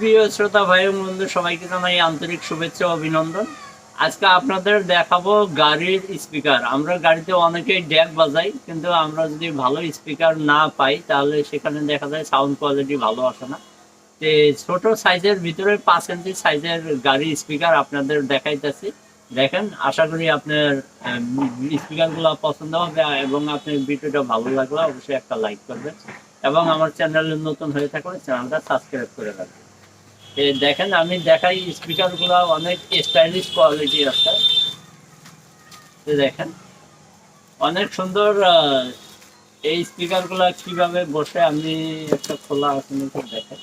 প্রিয় শ্রোতা ভাই ও বন্ধু সবাইকে জানাই আন্তরিক শুভেচ্ছা ও অভিনন্দন। আজকে আপনাদের দেখাবো গাড়ির স্পিকার। আমরা গাড়িতে অনেকেই ড্যাক বাজাই, কিন্তু আমরা যদি ভালো স্পিকার না পাই তাহলে সেখানে দেখা যায় সাউন্ড কোয়ালিটি ভালো আসে না। তো ছোট সাইজের ভিতরে 5 ইঞ্চি সাইজের গাড়ি স্পিকার আপনাদের দেখাইতেছি। দেখেন, আশা করি আপনার স্পিকারগুলো পছন্দ হবে এবং আপনার ভিডিওটা ভালো লাগলে অবশ্যই একটা লাইক করবেন এবং আমার চ্যানেলে নতুন হয়ে থাকলে চ্যানেলটা সাবস্ক্রাইব করে রাখবেন। দেখেন, আমি দেখাই স্পিকারগুলো অনেক স্টাইলিশ কোয়ালিটি আছে। দেখেন, অনেক সুন্দর। এই স্পিকারগুলো কিভাবে বসে, আমি একটা খোলা আছে নাকি দেখেন।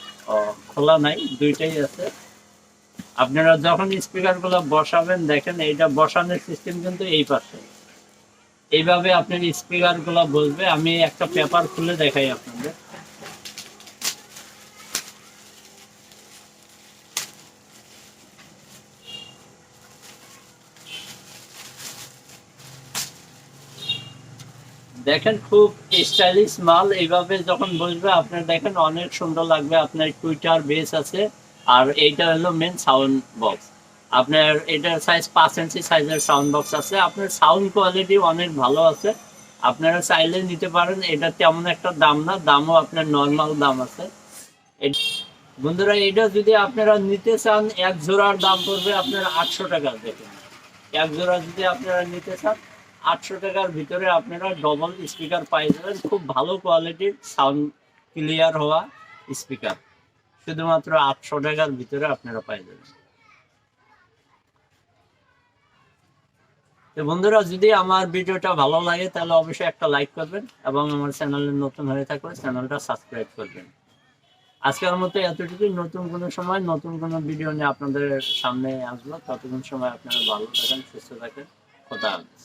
খোলা নাই, দুইটাই আছে। আপনারা যখন স্পিকারগুলো বসাবেন, দেখেন এইটা বসানোর সিস্টেম কিন্তু এই পাশে। এইভাবে আপনার স্পিকারগুলো বসবে। আমি একটা পেপার খুলে দেখাই আপনাদের। দেখেন, খুব স্টাইলিশ মাল। এইভাবে যখন বসবে আপনার দেখেন অনেক সুন্দর লাগবে। আপনার টুইটার বেস আছে, আর এইটা হলো মেন সাউন্ড বক্স। আপনার এটার সাইজ 5 ইঞ্চি সাইজের সাউন্ড বক্স আছে। আপনার সাউন্ড কোয়ালিটি অনেক ভালো আছে, আপনারা চাইলে নিতে পারেন। এটা তেমন একটা দাম না, দামও আপনার নর্মাল দাম আছে। বন্ধুরা, এটা যদি আপনারা নিতে চান, এক জোড়ার দাম পড়বে আপনার 800 টাকা। দেখুন, এক জোড়া যদি আপনারা নিতে চান 800 টাকার ভিতরে আপনারা ডবল স্পিকার পাই যাবেন। খুব ভালো কোয়ালিটির সাউন্ড ক্লিয়ার হওয়া স্পিকার শুধুমাত্র 800 টাকার ভিতরে আপনারা পাই যাবেন। তো বন্ধুরা, যদি আমার ভিডিওটা ভালো লাগে তাহলে অবশ্যই একটা লাইক করবেন এবং আমার চ্যানেলে নতুন হয়ে থাকলে চ্যানেলটা সাবস্ক্রাইব করবেন। আজকের মতো এতটুকুই। নতুন কোনো সময় নতুন কোনো ভিডিও নিয়ে আপনাদের সামনে আসবো। ততক্ষণ সময় আপনারা ভালো থাকেন, সুস্থ থাকেন। খোদা হাফেজ।